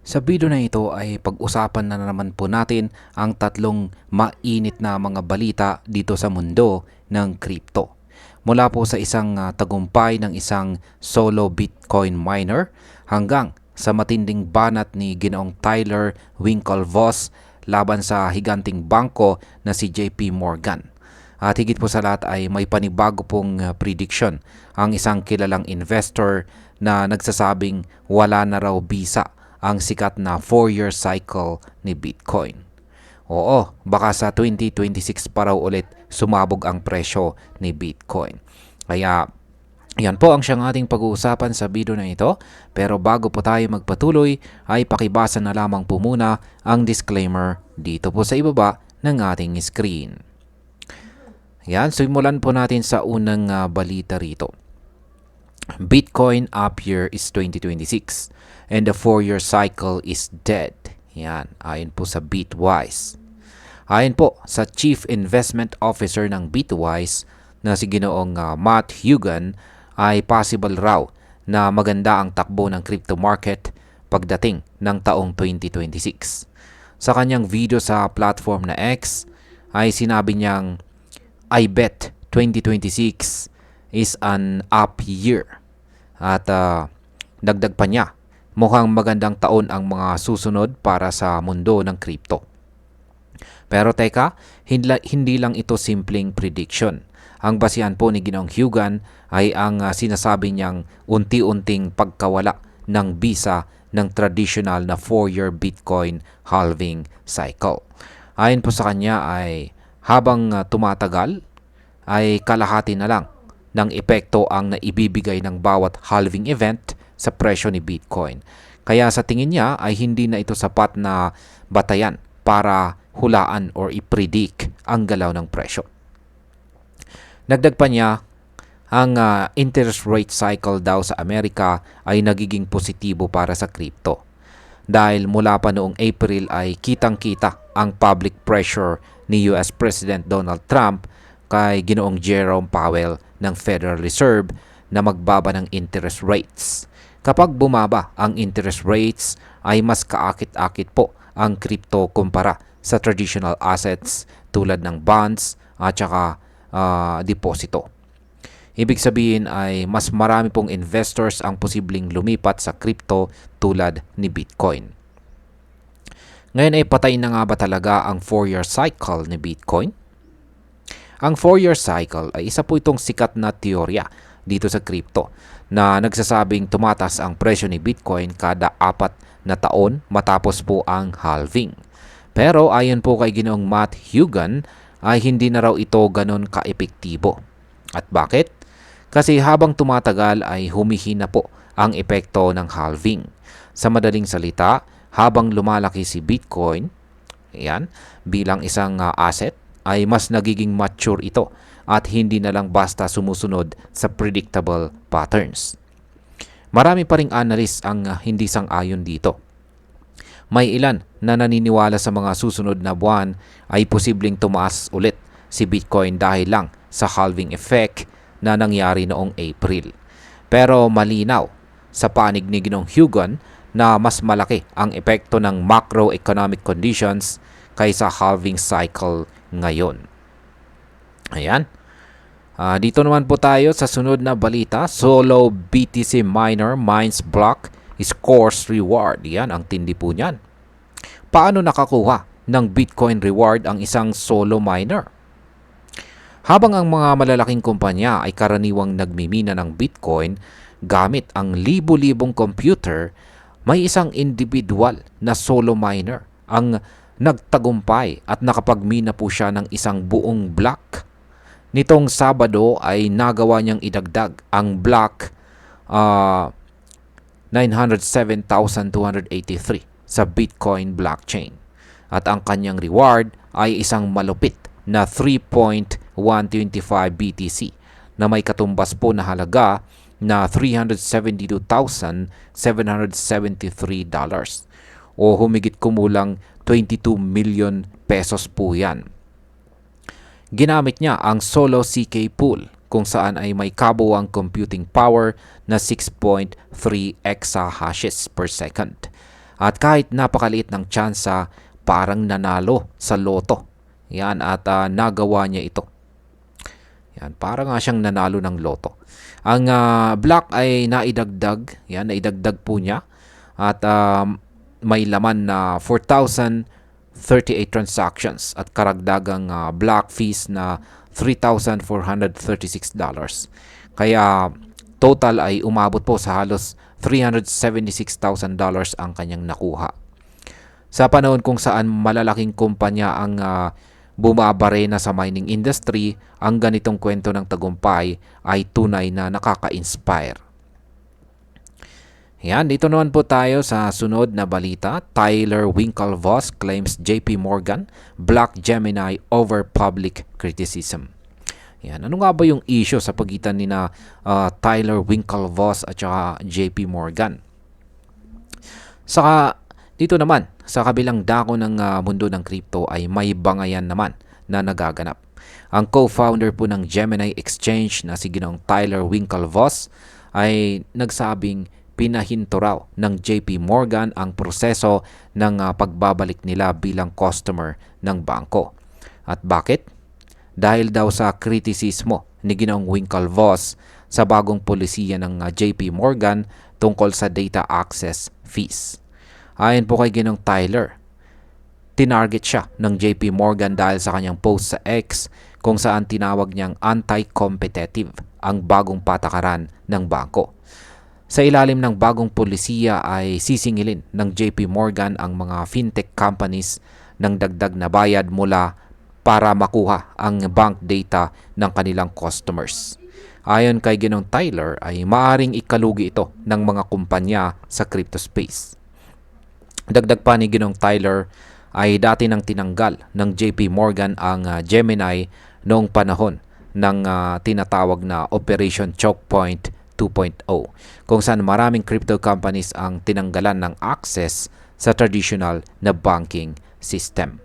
Sa video na ito ay pag-usapan na naman po natin ang tatlong mainit na mga balita dito sa mundo ng crypto. Mula po sa isang tagumpay ng isang solo Bitcoin miner hanggang sa matinding banat ni Ginoong Tyler Winklevoss laban sa higanting bangko na si JP Morgan. At higit po sa lahat ay may panibago pong prediction ang isang kilalang investor na nagsasabing wala na raw bisa ang sikat na 4-year cycle ni Bitcoin. Oo, baka sa 2026 pa raw ulit sumabog ang presyo ni Bitcoin. Kaya yan po ang siyang ating pag-uusapan sa video na ito. Pero bago po tayo magpatuloy ay pakibasa na lamang po muna ang disclaimer dito po sa ibaba ng ating screen. Yan, simulan po natin sa unang balita rito. Bitcoin up year is 2026 and the 4-year cycle is dead. Yan, ayon po sa Bitwise. Ayon po sa Chief Investment Officer ng Bitwise na si Ginoong Matt Hughan ay possible raw na maganda ang takbo ng crypto market pagdating ng taong 2026. Sa kanyang video sa platform na X ay sinabi niyang, I bet 2026 is an up year. At dagdag pa niya, mukhang magandang taon ang mga susunod para sa mundo ng crypto. Pero teka, hindi lang ito simpleng prediction. Ang basihan po ni Ginoong Hughan ay ang sinasabi niyang unti-unting pagkawala ng bisa ng traditional na 4-year Bitcoin halving cycle. Ayon po sa kanya ay habang tumatagal ay kalahati na lang ng epekto ang naibibigay ng bawat halving event sa presyo ni Bitcoin. Kaya sa tingin niya ay hindi na ito sapat na batayan para hulaan or i-predict ang galaw ng presyo. Dagdag pa niya, ang interest rate cycle daw sa Amerika ay nagiging positibo para sa crypto. Dahil mula pa noong April ay kitang-kita ang public pressure ni US President Donald Trump kay Ginoong Jerome Powell ng Federal Reserve na magbaba ng interest rates. Kapag bumaba ang interest rates ay mas kaakit-akit po ang crypto kumpara sa traditional assets tulad ng bonds at saka deposito. Ibig sabihin ay mas marami pong investors ang posibleng lumipat sa crypto tulad ni Bitcoin. Ngayon ay patay na nga ba talaga ang 4-year cycle ni Bitcoin? Ang 4-year cycle ay isa po itong sikat na teorya dito sa crypto na nagsasabing tumatas ang presyo ni Bitcoin kada 4 na taon matapos po ang halving. Pero ayon po kay Ginoong Matt Hughan ay hindi na raw ito ganon ka-epektibo. At bakit? Kasi habang tumatagal ay humihina po ang epekto ng halving. Sa madaling salita, habang lumalaki si Bitcoin, bilang isang asset, ay mas nagiging mature ito at hindi na lang basta sumusunod sa predictable patterns. Marami pa ring analyst ang hindi sang-ayon dito. May ilan na naniniwala sa mga susunod na buwan ay posibleng tumaas ulit si Bitcoin dahil lang sa halving effect na nangyari noong April. Pero malinaw sa panig ni Ginoong Hughan na mas malaki ang epekto ng macroeconomic conditions kaysa halving cycle ngayon. Ayan. Dito naman po tayo sa sunod na balita. Solo BTC miner mines block scores reward. Yan, ang tindi po niyan. Paano nakakuha ng Bitcoin reward ang isang solo miner? Habang ang mga malalaking kumpanya ay karaniwang nagmimina ng Bitcoin gamit ang libo-libong computer, may isang individual na solo miner ang nagtagumpay at nakapagmina po siya ng isang buong block. Nitong Sabado ay nagawa niyang idagdag ang block 907,283 sa Bitcoin blockchain. At ang kanyang reward ay isang malupit na 3.125 BTC na may katumbas po na halaga na $372,773 o humigit kumulang 22 million pesos po yan. Ginamit niya ang Solo CK pool kung saan ay may kabuuang computing power na 6.3 exahashes per second. At kahit napakaliit ng tsansa, parang nanalo sa loto. Yan, at nagawa niya ito. Yan, para nga siyang nanalo ng loto. Ang black ay naidagdag, yan, naidagdag po niya. At may laman na 4,038 transactions at karagdagang black fees na $3,436. Kaya total ay umabot po sa halos $376,000 ang kanyang nakuha. Sa panahon kung saan malalaking kumpanya ang bumabarena sa mining industry, ang ganitong kwento ng tagumpay ay tunay na nakaka-inspire. Yan, dito naman po tayo sa sunod na balita. Tyler Winklevoss claims JP Morgan blocked Gemini over public criticism. Yan, ano nga ba yung issue sa pagitan ni Tyler Winklevoss at saka JP Morgan? Saka dito naman, sa kabilang dako ng mundo ng crypto ay may bangayan naman na nagaganap. Ang co-founder po ng Gemini Exchange na si Ginoong Tyler Winklevoss ay nagsabing pinahinto raw ng JP Morgan ang proseso ng pagbabalik nila bilang customer ng bangko. At bakit? Dahil daw sa kritisismo ni Ginoong Winklevoss sa bagong polisiya ng JP Morgan tungkol sa data access fees. Ayon po kay Ginoong Tyler, tinarget siya ng JP Morgan dahil sa kanyang post sa X kung saan tinawag niyang anti-competitive ang bagong patakaran ng bangko. Sa ilalim ng bagong polisiya ay sisingilin ng JP Morgan ang mga fintech companies ng dagdag na bayad mula para makuha ang bank data ng kanilang customers. Ayon kay Ginoong Tyler ay maaring ikalugi ito ng mga kumpanya sa crypto space. Dagdag pa ni Ginoong Tyler ay dati nang tinanggal ng JP Morgan ang Gemini noong panahon ng tinatawag na Operation Choke Point 2.0 kung saan maraming crypto companies ang tinanggalan ng access sa traditional na banking system.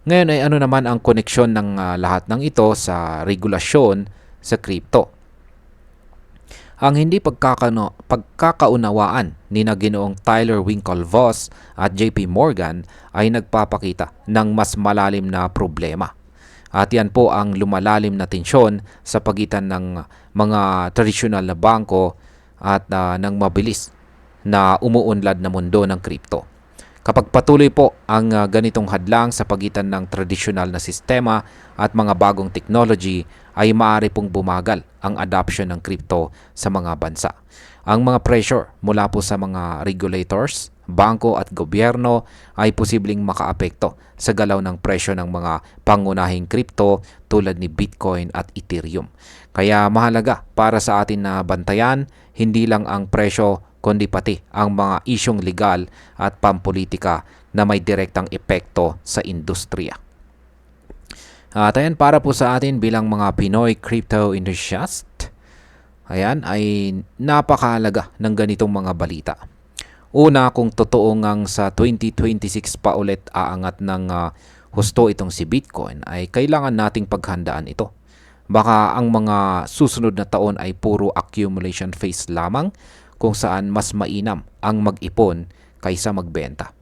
Ngayon ay ano naman ang koneksyon ng lahat ng ito sa regulasyon sa crypto? Ang hindi pagkakaunawaan ni Ginoong Tyler Winklevoss at JP Morgan ay nagpapakita ng mas malalim na problema. At yan po ang lumalalim na tensyon sa pagitan ng mga tradisyonal na bangko at ng mabilis na umuunlad na mundo ng crypto. Kapag patuloy po ang ganitong hadlang sa pagitan ng tradisyonal na sistema at mga bagong technology, ay maaari pong bumagal ang adoption ng crypto sa mga bansa. Ang mga pressure mula po sa mga regulators, bangko at gobyerno ay posibleng makaapekto sa galaw ng presyo ng mga pangunahing crypto tulad ni Bitcoin at Ethereum. Kaya mahalaga para sa atin na bantayan hindi lang ang presyo kundi pati ang mga isyong legal at pampolitika na may direktang epekto sa industriya. At ayan, para po sa atin bilang mga Pinoy crypto enthusiast, ayan, ay napakahalaga ng ganitong mga balita. Una, kung totoo ngang sa 2026 pa ulit aangat ng husto itong si Bitcoin, ay kailangan nating paghandaan ito. Baka ang mga susunod na taon ay puro accumulation phase lamang kung saan mas mainam ang mag-ipon kaysa magbenta.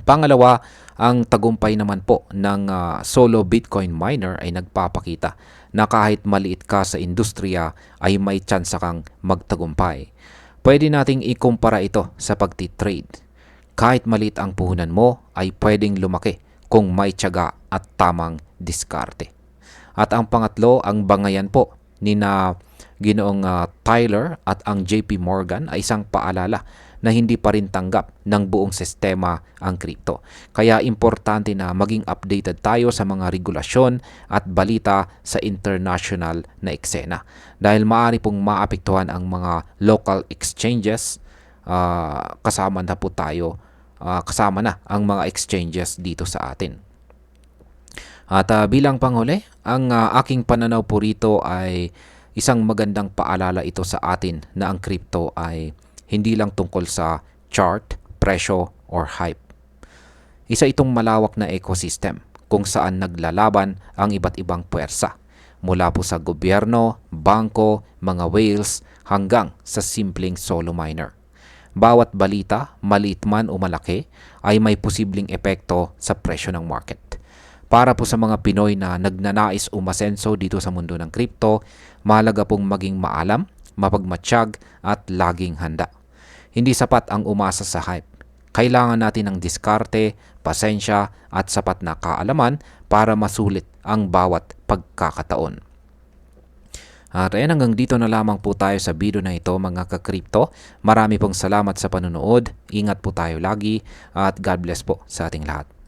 Pangalawa, ang tagumpay naman po ng solo Bitcoin miner ay nagpapakita na kahit maliit ka sa industriya ay may tsansa kang magtagumpay. Pwede nating ikumpara ito sa pagtitrade. Kahit maliit ang puhunan mo ay pwedeng lumaki kung may tiyaga at tamang diskarte. At ang pangatlo, ang bangayan po ni Ginoong Tyler at ang JP Morgan ay isang paalala na hindi pa rin tanggap ng buong sistema ang crypto. Kaya importante na maging updated tayo sa mga regulasyon at balita sa international na eksena. Dahil maaari pong maapektuhan ang mga local exchanges, kasama na po tayo, kasama na ang mga exchanges dito sa atin. At bilang panghuli, ang aking pananaw po rito ay isang magandang paalala ito sa atin na ang crypto ay hindi lang tungkol sa chart, presyo, or hype. Isa itong malawak na ecosystem kung saan naglalaban ang iba't ibang puwersa mula po sa gobyerno, bangko, mga whales hanggang sa simpleng solo miner. bawat balita, maliit man o malaki, ay may posibleng epekto sa presyo ng market. Para po sa mga Pinoy na nagnanais umasenso dito sa mundo ng crypto, mahalaga pong maging maalam, mapagmatsyag at laging handa. Hindi sapat ang umasa sa hype. Kailangan natin ng diskarte, pasensya at sapat na kaalaman para masulit ang bawat pagkakataon. At ayan, hanggang dito na lamang po tayo sa video na ito mga ka-crypto. Marami pong salamat sa panonood. Ingat po tayo lagi at God bless po sa ating lahat.